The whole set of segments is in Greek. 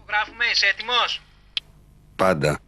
Γράφουμε, είσαι έτοιμος? Πάντα.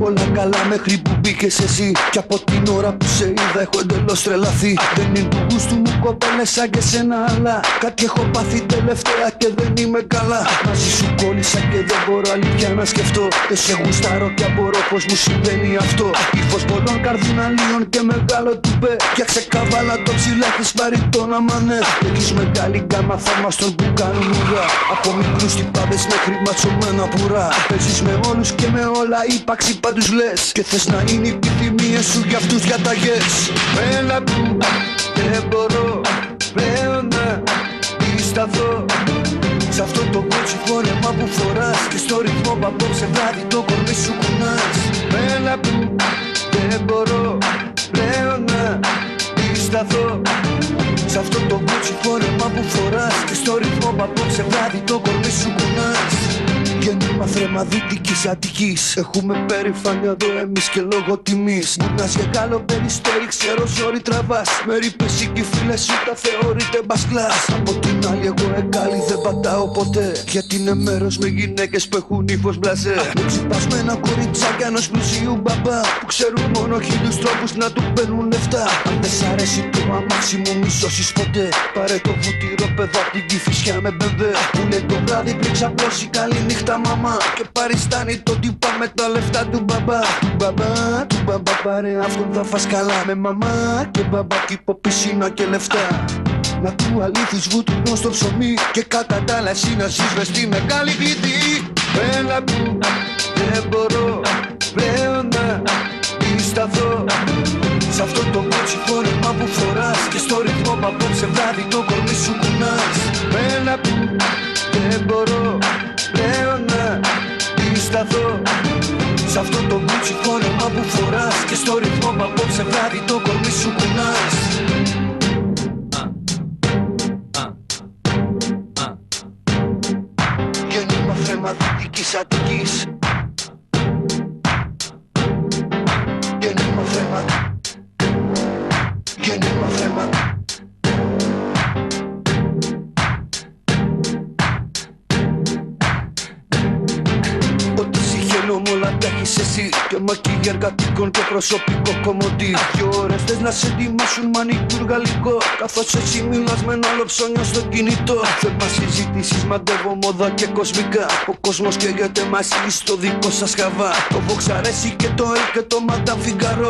Όλα καλά μέχρι που μπήκες εσύ. Κι από την ώρα που σε είδα έχω εντελώς τρελαθεί. Δεν είναι του γούστου μου κοπέλες σαν και σένα, αλλά κάτι έχω πάθει τελευταία και δεν είμαι καλά. Μαζί σου κόλλησα και δεν μπορώ αλήθεια να σκεφτώ. Δεν σε γουστάρω και απορώ πως μου συμβαίνει αυτό. Ύφος πολλών καρδιναλίων και μεγάλο τουπέ. Φτιάξε καβάλα το ψηλά της βαρυτόνα μανέ. Έχεις μεγάλη γκάμα θαύμαστον που κάνουν ουρά. Από μικρούς τυπάδες μέχρι ματσωμένα πουρά. Παίζεις με όλους και με όλα, ύπαρξη τους λες. Και θες να είναι οι επιθυμίες σου για αυτούς διαταγές. Έλα που δεν μπορώ πλέον να σταθώ σ' αυτό το κότσι φόρεμα που φοράς. Και στο ρυθμό που απόψε βράδυ το κορμί σου κουνάς. Έλα που δεν μπορώ πλέον να σταθώ σ' αυτό το κότσι φόρεμα που φοράς. Και στο ρυθμό που απόψε βράδυ το κορμί σου κουνάς. Γέννημα θρέμα Δυτικής Αττικής. Έχουμε περηφάνεια εδώ εμείς και λόγω τιμής. Μουνάς για Γάλλο περιστέρι, ξέρω ζόρι τραβάς. Με ρήπες ή κι φίλες σου τα θεωρείτε μπασκλάς. Από την άλλη εγώ εγκάλι δεν πατάω ποτέ. Γιατί είναι μέρος με γυναίκες που έχουν ύφος μπλαζέ. Με ξυπασμένα κοριτσάκια ενός πλουσίου μπαμπά που ξέρουν μόνο χίλιους τρόπους να του παίρνουν λεφτά. Αν δεν σ' αρέσει το αμάξι μου μη σώσεις ποτέ. Πάρε το βουτύρο παιδό απ' την Κηφισιά με μπεμπέ. Που λέει το βράδυ πριν ξαπλώσει καλή νύχτα μαμά. Και παριστάνει το τύπα με τα λεφτά του μπαμπά. Του μπαμπά πάρε αυτόν θα φας καλά. Με μαμά και μπαμπά τύπο πισίνα και λεφτά. Να του αλήθεις βουτουνό στο ψωμί. Και κατά τα άλλα εσύ να ζεις μες στη μεγάλη πληθή. Έλα που δεν μπορώ πλέον να σταθώ σ' αυτό το κότσι φόρεμα που φοράς. Και στο ρυθμό που απόψε βράδυ το κορμί σου κουνάς. Έλα που δεν μπορώ πλέον να σταθώ σ' αυτό το κότσι φόρεμα που φοράς. Και στο ρυθμό που απόψε βράδυ το κορμί σου κουνάς. Γέννημα θρέμα Δυτικής Αττικής. Γέννημα θρέμα. Γέννημα θρέμα. Όλα τα έχεις εσύ και μακίγια εργατικών και προσωπικό κομμωτή. 2 ώρες θες να σε ετοιμάσουν μανικούρ γαλλικό. Καθώς εσύ μιλάς με ένα άλλο ψώνιο στο κινητό. Θέμα συζητήσεις, μαντεύω μόδα και κοσμικά. Ο κόσμος καίγεται μαζί στο δικό σας χαβά. Το Vox αρέσει και το Ελ και το Madame Figaro.